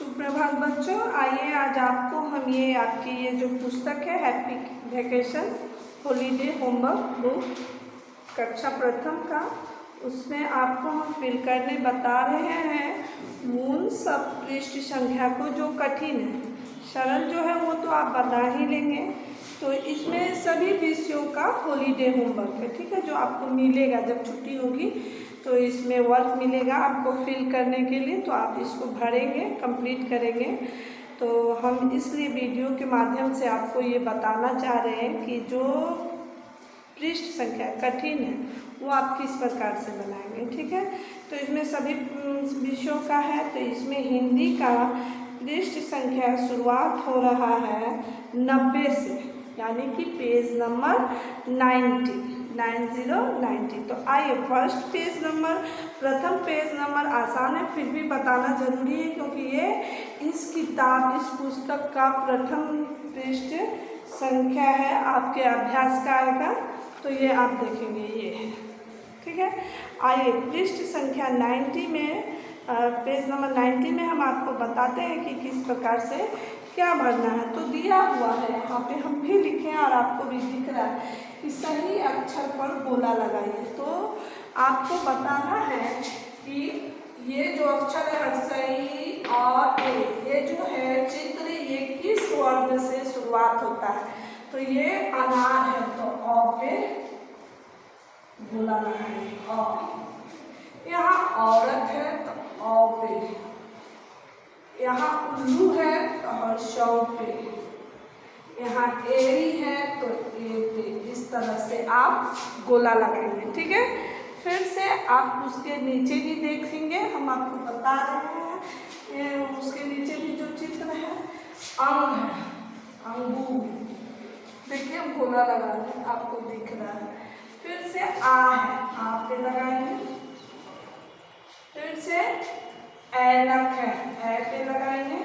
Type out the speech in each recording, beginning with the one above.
सुप्रभात बच्चों, आइए आज आपको हम ये आपकी ये जो पुस्तक है happy vacation holiday homework book कक्षा प्रथम का, उसमें आपको हम फिल करने बता रहे हैं मूल सब पृष्ठ संख्या को जो कठिन है। सरल जो है वो तो आप बता ही लेंगे। तो इसमें सभी विषयों का हॉलीडे होमवर्क है, ठीक है, जो आपको मिलेगा जब छुट्टी होगी तो इसमें वर्क मिलेगा आपको फिल करने के लिए, तो आप इसको भरेंगे, कंप्लीट करेंगे। तो हम इसलिए वीडियो के माध्यम से आपको ये बताना चाह रहे हैं कि जो पृष्ठ संख्या कठिन है वो आप किस प्रकार से बनाएंगे, ठीक है। तो इसमें सभी विषयों का है। तो इसमें हिंदी का पृष्ठ संख्या शुरुआत हो रहा है 90 से, यानी कि पेज नंबर 90। तो आइए फर्स्ट पेज नंबर, प्रथम पेज नंबर आसान है, फिर भी बताना जरूरी है क्योंकि ये इस किताब, इस पुस्तक का प्रथम पृष्ठ संख्या है आपके अभ्यास काल का। तो ये आप देखेंगे, ये है, ठीक है। आइए पृष्ठ संख्या 90 में, पेज नंबर 90 में हम आपको बताते हैं कि किस प्रकार से क्या भरना है। तो दिया हुआ है यहाँ पे, हम भी लिखें और आपको भी दिख रहा है कि सही अक्षर पर गोला लगाइए। तो आपको बताना है कि ये जो अक्षर है सही और ये जो है चित्र, ये किस वर्ण से शुरुआत होता है। तो ये अनार है तो अ पे गोला लगाइए। और यहाँ औरत है तो अ पे, यहाँ उल्लू है तो हर्षौ पे, यहाँ एरी है तो ए पे। इस तरह से आप गोला लगाएंगे, ठीक है। फिर से आप उसके नीचे भी देखेंगे, हम आपको बता रहे हैं उसके नीचे भी जो चित्र है अंग है, अंगूर, देखिए हम गोला लगा रहे हैं, आपको दिख रहा है। फिर से आ है, आ पे लगाएंगे। फिर से ऐनक है, ऐ पे लगाएंगे।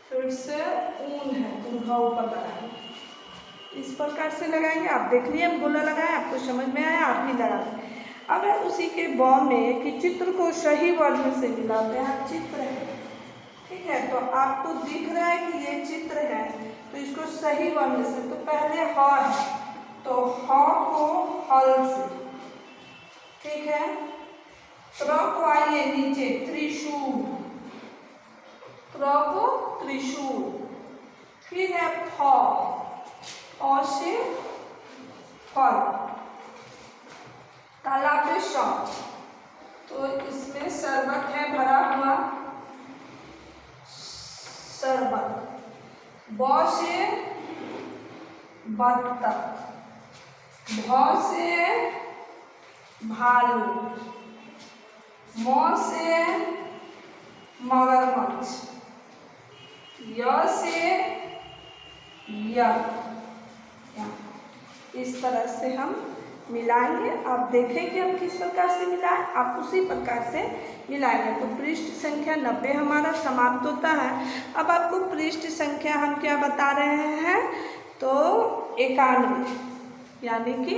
फिर से ऊन है, ऊन्हा ऊपर लगाएंगे। इस प्रकार से लगाएंगे। आप देख लिए हम गोला लगाए, आपको समझ में आया, आप भी लगा दें। अगर उसी के ब में कि चित्र को सही वर्ण से मिलाते हैं, चित्र है, ठीक है, तो आपको दिख रहा है कि ये चित्र है तो इसको सही वर्ण से, तो पहले ह है तो ह को हल से, ठीक है। त्र को आइए नीचे त्रिशूल, त्र को त्रिशूल। फिर है फ, अ से फल, ताला पे श, तो इसमें शरबत है भरा हुआ, शरबत। ब से बत्तख, भ से भालू, म से मगरमच्छ, य से यज्ञ। इस तरह से हम मिलाएंगे। आप देखें कि हम किस प्रकार से मिलाएं, आप उसी प्रकार से मिलाएंगे। तो पृष्ठ संख्या 90 हमारा समाप्त होता है। अब आपको पृष्ठ संख्या हम क्या बता रहे हैं, तो 91, यानी कि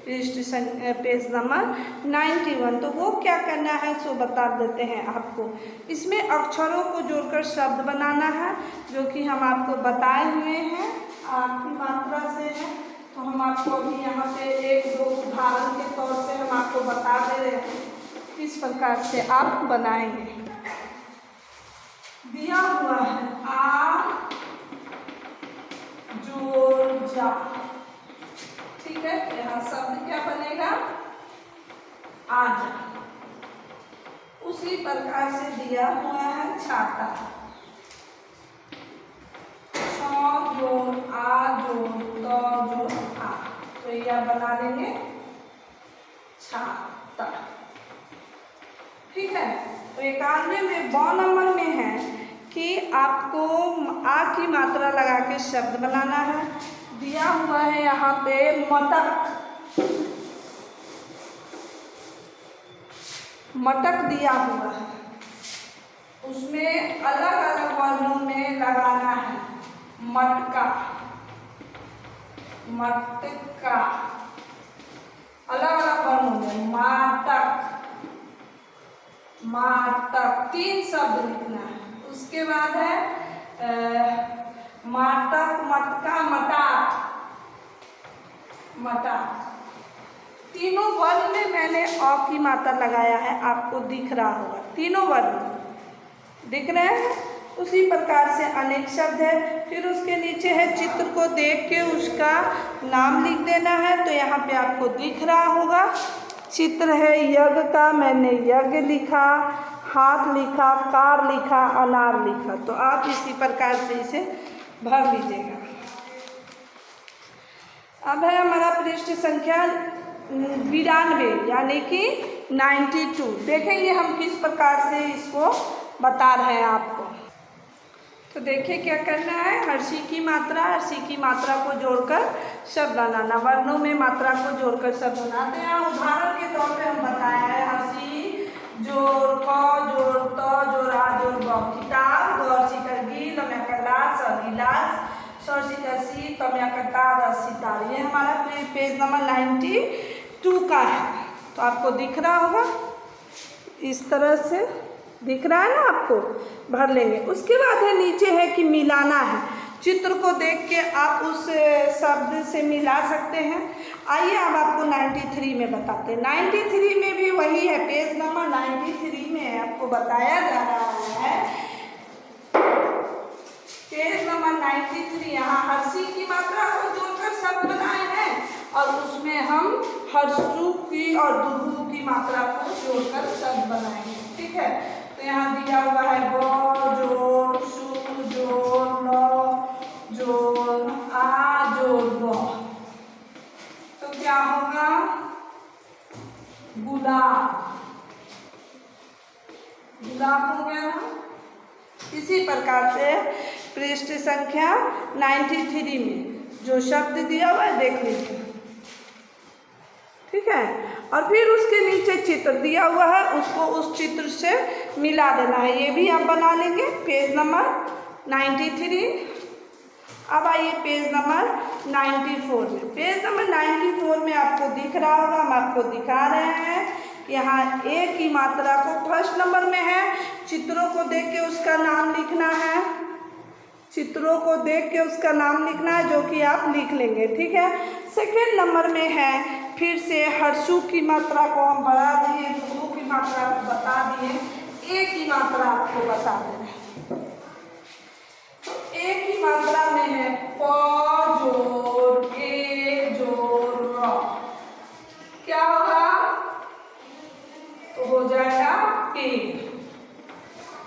पृष्ठ संख्या पेज नंबर 91। तो वो क्या करना है सो बता देते हैं आपको। इसमें अक्षरों को जोड़कर शब्द बनाना है, जो कि हम आपको बताए हुए हैं, आपकी मात्रा से है। तो हम आपको अभी यहाँ पे एक दो उदाहरण के तौर पे हम आपको बता दे रहे हैं किस प्रकार से आप बनाएंगे। दिया हुआ है आ जोड़ जा, ठीक है। यहाँ शब्द क्या बनेगा, आजा। उसी प्रकार से दिया हुआ है छाता, जोड़ आ जोड़ तो जोड़ आ, तो यह बना लेंगे छाता, ठीक है। तो 91 में ब नंबर में है कि आपको आ की मात्रा लगा के शब्द बनाना है। दिया हुआ है यहाँ पे मटक, मटक दिया हुआ है, उसमें अलग अलग वर्णों में लगाना है। मटका, मटका, अलग अलग वर्णों में। माटक, माटक, 3 शब्द लिखना है। उसके बाद है माटक, मटका, मटाट, मटाट। तीनों वर्ण में मैंने अ की मात्रा लगाया है, आपको दिख रहा होगा, तीनों वर्ण दिख रहे हैं। उसी प्रकार से अनेक शब्द है। फिर उसके नीचे है चित्र को देख के उसका नाम लिख देना है, तो यहाँ पे आपको दिख रहा होगा चित्र है यज्ञ का, मैंने यज्ञ लिखा, हाथ लिखा, कार लिखा, अनार लिखा। तो आप इसी प्रकार से इसे भर लीजिएगा। अब है हमारा पृष्ठ संख्या 92 यानी कि 92। देखेंगे हम किस प्रकार से इसको बता रहे हैं आपको। तो देखिए क्या करना है, हर्षी की मात्रा को जोड़कर शब्द बनाना। वर्णों में मात्रा को जोड़कर शब्द बनाते हैं। उदाहरण के तौर पे हम बताया है हर्षी जोड़ क जोड़ त जोड़ आ जोड़ ब। किताब ग शिकर गी लम या कर लाल स गिलास स शिकर सी तम या कर तार सितार। ये हमारा पेज नंबर 92 का है। तो आपको दिख रहा होगा, इस तरह से दिख रहा है ना आपको, भर लेंगे। उसके बाद है नीचे है कि मिलाना है। चित्र को देख के आप उस शब्द से मिला सकते हैं। आइए अब आपको 93 में बताते हैं। 93 में भी वही है, पेज नंबर 93 में आपको बताया जा रहा है। पेज नंबर 93, यहाँ हर्षी की मात्रा को जोड़कर शब्द बनाए हैं और उसमें हम हर्षु की और दुर्गु की मात्रा को जोड़कर शब्द बनाएंगे। ठीक है, तो यहाँ दिया हुआ है ब जोड़ सु जोड़ ल जोड़ आ जोड़ ब। तो क्या होगा, गुलाब, गुलाब हो गया ना। इसी प्रकार से पृष्ठ संख्या 93 में जो शब्द दिया हुआ है देख लीजिए। ठीक है, और फिर उसके नीचे चित्र दिया हुआ है, उसको उस चित्र से मिला देना है। ये भी आप बना लेंगे पेज नंबर 93। अब आइए पेज नंबर 94 में। पेज नंबर 94 में आपको दिख रहा होगा, हम आपको दिखा रहे हैं कि यहाँ ए की मात्रा को फर्स्ट नंबर में है। चित्रों को देख के उसका नाम लिखना है, चित्रों को देख के उसका नाम लिखना है, जो कि आप लिख लेंगे। ठीक है, सेकेंड नंबर में है फिर से हर्षु की मात्रा को हम बढ़ा दिए, दुर्गु की मात्रा को बता दिए, ए की मात्रा आपको बता दे रहे हैं। तो ए की मात्रा में है प जोड़ ए जोड़ र। क्या होगा, तो हो जाएगा पेड़।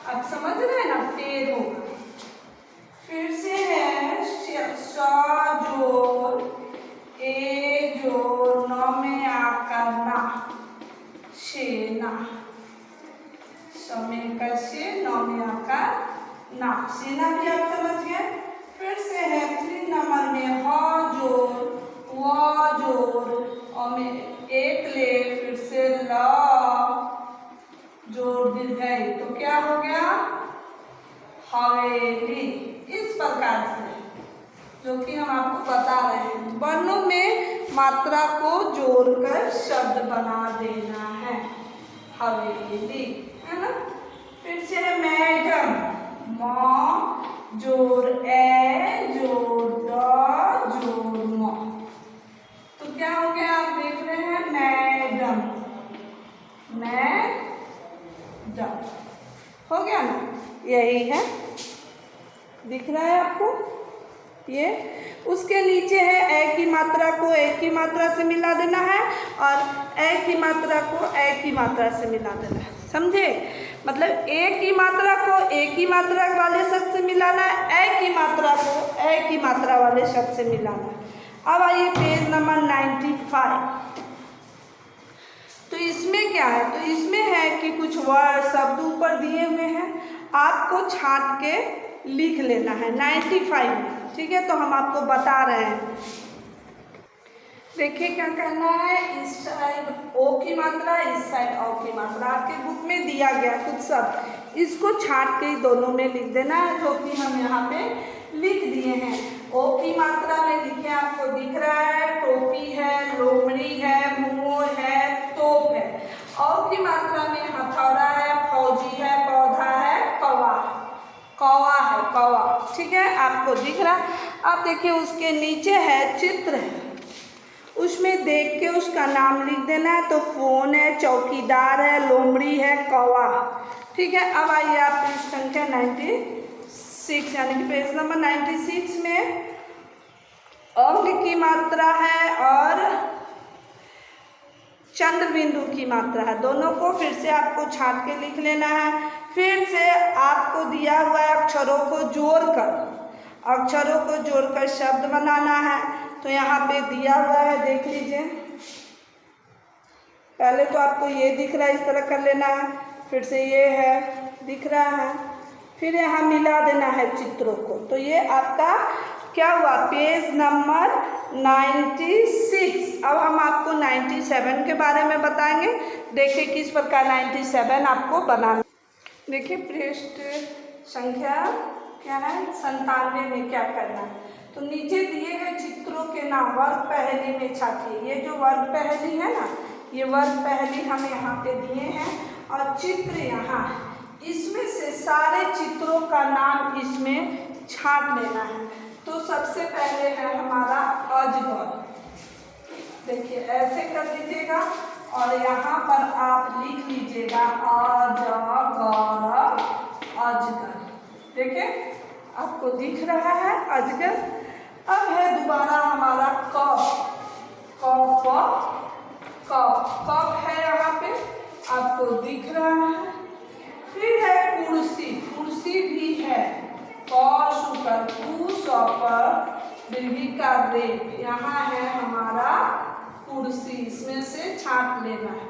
अब समझ रहे हैं ना, पेड़ होगा। फिर से है स जोड़ ए जोड़ न में आकर ना, शेना, समय का से न में आकर ना, सेना भी आप समझ गए। फिर से है 3 नंबर में ह जोड़ व जोड़ और में एक ले, फिर से ल जोड़ दीर्घई। तो क्या हो गया, हवेली। इस प्रकार से जो कि हम आपको बता रहे हैं, वर्णों में मात्रा को जोड़कर शब्द बना देना है, हवेली, है ना। फिर से है मैडम, म जोड़ ए जोड़ ड जोड़ म। तो क्या हो गया, आप देख रहे हैं मैडम, मैडम हो गया ना, यही है, दिख रहा है आपको ये। उसके नीचे है ए की मात्रा को ए की मात्रा से मिला देना है और ए की मात्रा को ए की मात्रा से मिला देना है, समझे। मतलब ए की मात्रा को ए की मात्रा वाले शब्द से मिलाना है, ए की मात्रा को ए की मात्रा वाले शब्द से मिलाना है। अब आइए पेज नंबर 95। तो इसमें क्या है, तो इसमें है कि कुछ वर्ड शब्द ऊपर दिए हुए हैं, आपको छांट के लिख लेना है 95 में। ठीक है, तो हम आपको बता रहे हैं। देखिए क्या करना है, इस साइड ओ की मात्रा, इस साइड ओ की मात्रा आपके बुक में दिया गया कुछ शब्द, इसको छांट के दोनों में लिख देना है, जो कि हम यहाँ पे लिख दिए हैं। ओ की मात्रा में लिखे आपको दिख रहा है, टोपी है, लोमड़ी है, मोर है, तोप है। औ की मात्रा में हथौड़ा है, फौजी है, पौधा है, कौवा। ठीक है, आपको दिख रहा। अब देखिए उसके नीचे है चित्र है, उसमें देख के उसका नाम लिख देना है। तो फोन है, चौकीदार है, लोमड़ी है, कौवा। ठीक है, अब आइए आप पृष्ठ संख्या 96 यानी कि पेज नंबर 96 में अंक की मात्रा है और चंद्र बिंदु की मात्रा है, दोनों को फिर से आपको छांट के लिख लेना है। फिर से आपको दिया हुआ है अक्षरों को जोड़कर शब्द बनाना है। तो यहाँ पे दिया हुआ है, देख लीजिए। पहले तो आपको ये दिख रहा है, इस तरह कर लेना है। फिर से ये है, दिख रहा है। फिर यहाँ मिला देना है चित्रों को। तो ये आपका क्या हुआ, पेज नंबर 96। अब हम आपको 97 के बारे में बताएंगे। देखिए किस प्रकार 97 आपको बनाना। देखिए पृष्ठ संख्या क्या है, 97 में क्या करना है। तो नीचे दिए गए चित्रों के नाम वर्ग पहेली में छापिए। ये जो वर्ग पहेली है ना, ये वर्ग पहेली हम यहाँ पे दिए हैं और चित्र यहाँ, इसमें से सारे चित्रों का नाम इसमें छाप लेना है। तो सबसे पहले है हमारा अजगर। देखिए ऐसे कर दीजिएगा और यहाँ पर आप लिख लीजिएगा अजगर, अजगर। देखिए आपको दिख रहा है अजगर। अब है दोबारा हमारा कप, कप है यहाँ पे, आपको दिख रहा है। फिर है कुर्सी, कुर्सी भी है, दीर्घी का रेप, यहाँ है हमारा कुर्सी, इसमें से छांट लेना है।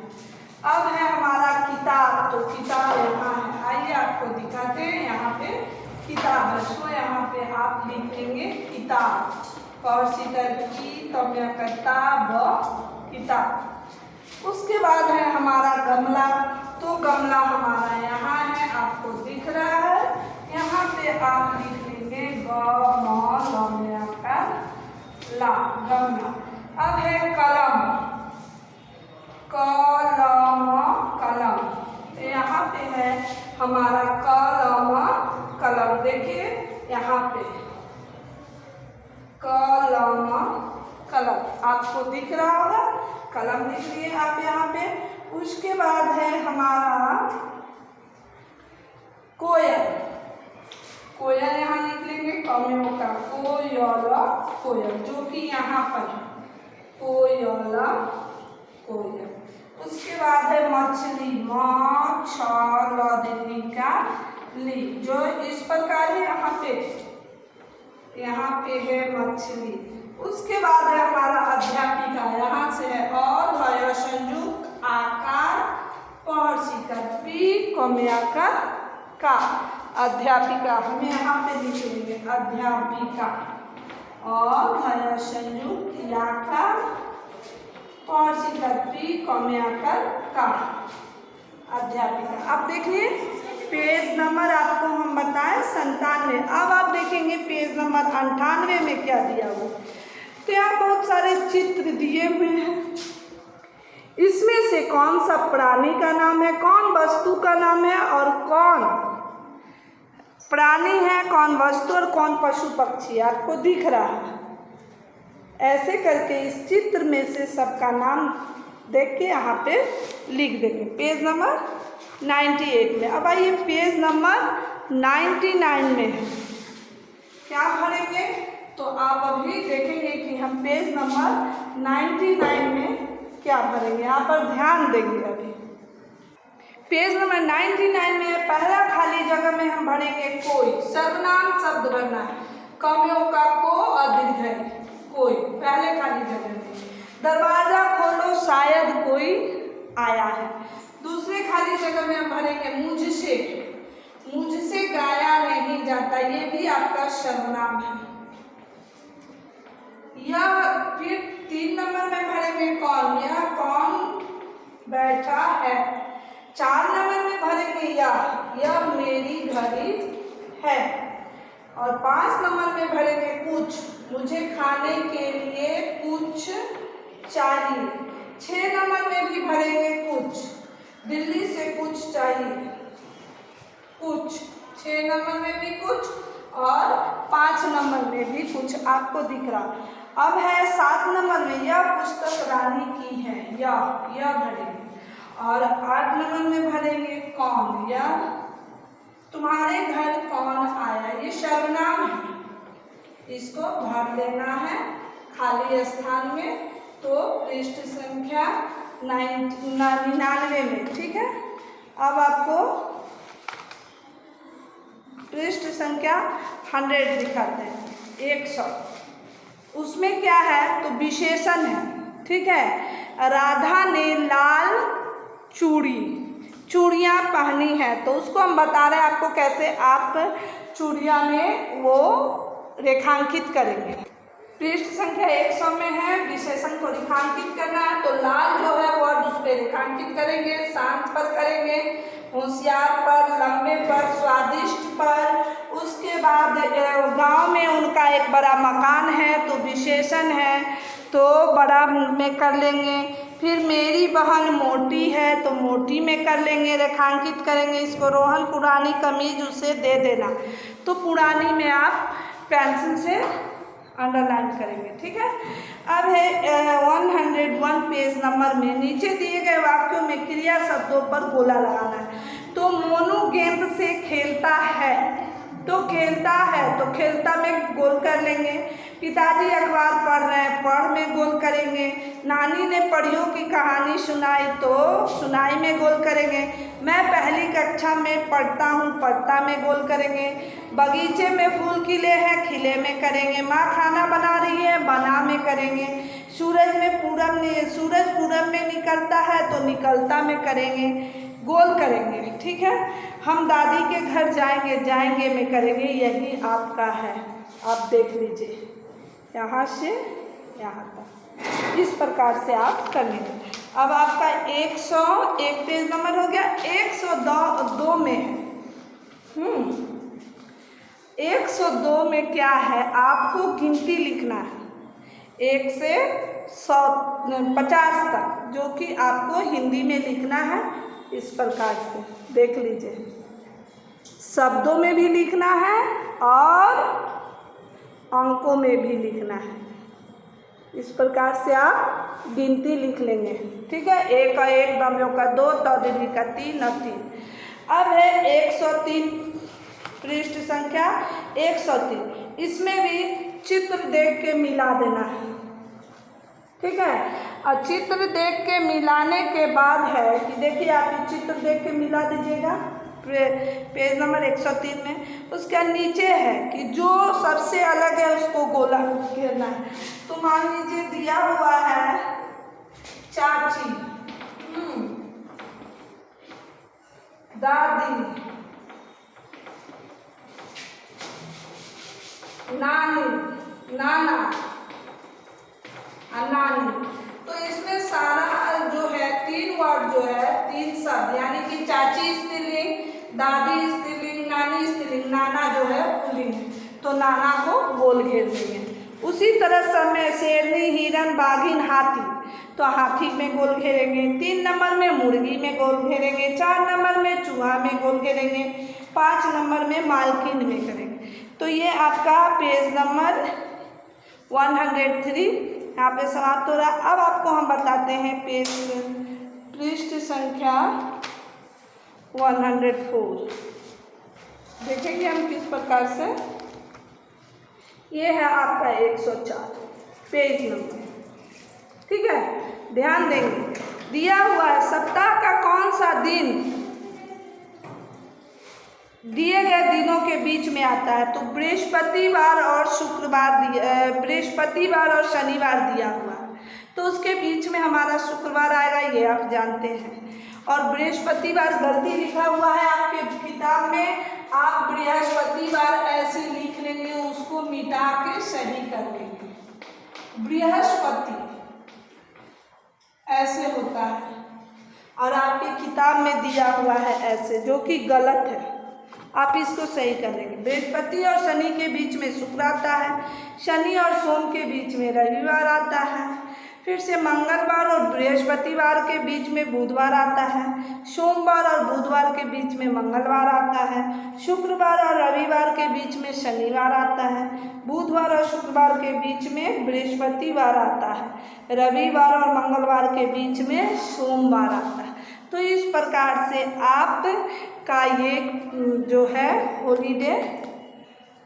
अब है हमारा किताब, तो किताब यहाँ है, आइए आपको दिखाते हैं। यहाँ पे किताब है, तो यहाँ पे आप लिख लेंगे किताब, किताब। उसके बाद है हमारा गमला, तो गमला हमारा यहाँ है, आपको दिख रहा है। यहाँ पे आप लिख लेंगे गमला। अब है कलम, कलम, तो यहाँ पे है हमारा कलम। देखिए यहाँ पे कलम आपको दिख रहा होगा, कलम लिख लिए आप यहाँ पे। उसके बाद है हमारा कोयल, कोयल यहाँ लिख लेंगे कमियों का, कोयल, जो कि यहाँ पर कोयल। उसके बाद है मछली, ली, जो इस प्रकार है यहाँ पे है मछली। उसके बाद है हमारा अध्यापिका, यहाँ से है अ संयुक्त आकार पी कौमियाकार का, अध्यापिका हम यहाँ पे लिख लेंगे अध्यापिका, और संयुक्त आकार पी कौमियाकार का, अध्यापिका। अब देखिए पेज नंबर आपको हम बताएं 97। अब आप देखेंगे पेज नंबर 98 में क्या दिया हुआ। तो यहाँ बहुत सारे चित्र दिए हुए हैं, इसमें से कौन सा प्राणी का नाम है, कौन वस्तु का नाम है, और कौन प्राणी है, कौन वस्तु और कौन पशु पक्षी आपको दिख रहा है। ऐसे करके इस चित्र में से सबका नाम देख के यहाँ पे लिख देंगे पेज नंबर 98 में। अब आइए पेज नंबर 99 में है, क्या भरेंगे। तो आप अभी देखेंगे कि हम पेज नंबर 99 में क्या भरेंगे, यहाँ पर ध्यान देंगे। अभी पेज नंबर 99 में पहला खाली जगह में हम भरेंगे कोई, सर्वनाम शब्द भरना है, कमियों का को और दीर्घ कोई, पहले खाली जगह में। दरवाजा खोलो शायद कोई आया है। दूसरे खाली जगह में हम भरेंगे मुझसे गाया नहीं जाता, ये भी आपका सर्वनाम है। यह फिर 3 नंबर में भरेंगे कौन, यह कौन बैठा है। 4 नंबर में भरेंगे यह मेरी घड़ी है। और 5 नंबर में भरेंगे कुछ, मुझे खाने के लिए कुछ चाहिए। 6 नंबर में भी भरेंगे कुछ, दिल्ली से कुछ चाहिए, कुछ। 6 नंबर में भी कुछ और 5 नंबर में भी कुछ आपको दिख रहा। अब है 7 नंबर में, यह पुस्तक रानी की है, यह भरेंगे। और 8 नंबर में भरेंगे कौन, या तुम्हारे घर कौन आया, ये सर्वनाम है, इसको भर देना है खाली स्थान में। तो पृष्ठ संख्या 99 में, ठीक है। अब आपको पृष्ठ संख्या 100 दिखाते हैं, 100। उसमें क्या है, तो विशेषण है, ठीक है। राधा ने लाल चूड़ियाँ पहनी है, तो उसको हम बता रहे हैं आपको कैसे आप चूड़ियाँ में वो रेखांकित करेंगे। पृष्ठ संख्या 100 में है, विशेषण को रेखांकित करना है, तो लाल जो है वर्ड उस पर रेखांकित करेंगे, शांत पर करेंगे, होशियार पर, लंबे पर, स्वादिष्ट पर। उसके बाद गांव में उनका एक बड़ा मकान है, तो विशेषण है, तो बड़ा में कर लेंगे। फिर मेरी बहन मोटी है, तो मोटी में कर लेंगे, रेखांकित करेंगे इसको। रोहन पुरानी कमीज उसे दे देना, तो पुरानी में आप पेंसिल से अंडरलाइन करेंगे, ठीक है। अब है 101 पेज नंबर में, नीचे दिए गए वाक्यों में क्रिया शब्दों पर गोला लगाना है। तो मोनू गेंद से खेलता है, तो खेलता है, तो खेलता में गोल कर लेंगे। पिताजी अखबार पढ़ रहे हैं, पढ़ में गोल करेंगे। नानी ने परियों की कहानी सुनाई, तो सुनाई में गोल करेंगे। मैं पहली कक्षा में पढ़ता हूँ, पढ़ता में गोल करेंगे। बगीचे में फूल खिले हैं, खिले में करेंगे। माँ खाना बना रही है, बना में करेंगे। सूरज पूरब में निकलता है, तो निकलता में करेंगे, गोल करेंगे, ठीक है। हम दादी के घर जाएंगे में करेंगे। यही आपका है, आप देख लीजिए, यहाँ से यहाँ तक इस प्रकार से आप कर लेंगे। अब आपका 101 पेज नंबर हो गया। 102 में है, 102 में क्या है, आपको गिनती लिखना है 1 से 50 तक, जो कि आपको हिंदी में लिखना है इस प्रकार से। देख लीजिए, शब्दों में भी लिखना है और अंकों में भी लिखना है। इस प्रकार से आप गिनती लिख लेंगे, ठीक है। 1 का 1, दमियों का 2, तौदीदी का 3 और 3। अब है 103 पृष्ठ संख्या 103। इसमें भी चित्र देख के मिला देना है, ठीक है। और चित्र देख के मिलाने के बाद है कि देखिए, आप चित्र देख के मिला दीजिएगा पेज नंबर 103 में। उसके नीचे है कि जो सबसे अलग है उसको गोला घेरना है। तो मान लीजिए दिया हुआ है चाची, दादी, नानी, नाना, नानी। तो इसमें सारा जो है 3 वर्ड जो है, 3 शब्द, यानी कि चाची स्त्रीलिंग, दादी स्त्रीलिंग, नानी स्त्रीलिंग, नाना जो है पुल्लिंग, तो नाना को गोल घेर देंगे। उसी तरह समय शेरनी, हिरन, बाघिन, हाथी, तो हाथी में गोल घेरेंगे। 3 नंबर में मुर्गी में गोल घेरेंगे। 4 नंबर में चूहा में गोल घेरेंगे। 5 नंबर में मालकिन में करेंगे। तो ये आपका पेज नंबर 103 यहाँ पे समाप्त हो रहा। अब आपको हम बताते हैं पृष्ठ संख्या 104। देखेंगे हम किस प्रकार से। ये है आपका 104 पेज नंबर, ठीक है। ध्यान देंगे, दिया हुआ है सप्ताह का कौन सा दिन दिए गए दिनों के बीच में आता है। तो बृहस्पतिवार और बृहस्पतिवार और शनिवार दिया हुआ है, तो उसके बीच में हमारा शुक्रवार आएगा, ये आप जानते हैं। और बृहस्पतिवार गलती लिखा हुआ है आपके किताब में, आप बृहस्पतिवार ऐसे लिख लेंगे, उसको मिटा के सही कर लेंगे। बृहस्पति ऐसे होता है और आपकी किताब में दिया हुआ है ऐसे, जो कि गलत है। आप इसको सही कर लेंगे। बृहस्पति और शनि के बीच में शुक्र आता है, शनि और सोम के बीच में रविवार आता है। फिर से मंगलवार और बृहस्पतिवार के बीच में बुधवार आता है, सोमवार और बुधवार के बीच में मंगलवार आता है, शुक्रवार और रविवार के बीच में शनिवार आता है, बुधवार और शुक्रवार के बीच में बृहस्पतिवार आता है, रविवार और मंगलवार के बीच में सोमवार आता है। तो इस प्रकार से आपका ये जो है हॉलीडे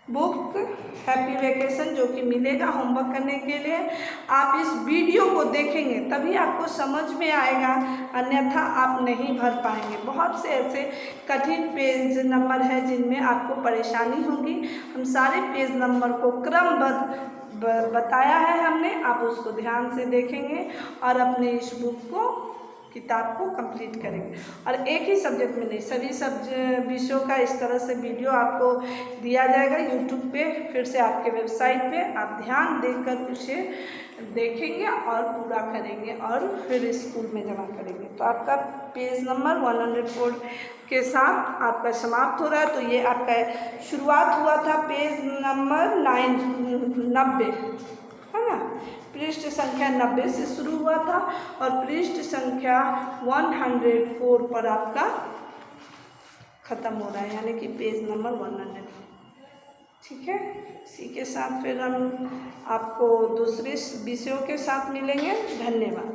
बुक हैप्पी वेकेशन जो कि मिलेगा होमवर्क करने के लिए, आप इस वीडियो को देखेंगे तभी आपको समझ में आएगा, अन्यथा आप नहीं भर पाएंगे। बहुत से ऐसे कठिन पेज नंबर है जिनमें आपको परेशानी होगी। हम सारे पेज नंबर को क्रमबद्ध बताया है हमने, आप उसको ध्यान से देखेंगे और अपने इस बुक को किताब को कंप्लीट करेंगे। और एक ही सब्जेक्ट में नहीं, सभी विषयों का इस तरह से वीडियो आपको दिया जाएगा यूट्यूब पे, फिर से आपके वेबसाइट पे। आप ध्यान देकर उसे देखेंगे और पूरा करेंगे और फिर स्कूल में जमा करेंगे। तो आपका पेज नंबर 104 के साथ आपका समाप्त हो रहा है। तो ये आपका शुरुआत हुआ था पेज नंबर 90, है ना, पृष्ठ संख्या 90 से शुरू हुआ था और पृष्ठ संख्या 104 पर आपका ख़त्म हो रहा है, यानी कि पेज नंबर 104। ठीक है, इसी के साथ फिर हम आपको दूसरे विषयों के साथ मिलेंगे। धन्यवाद।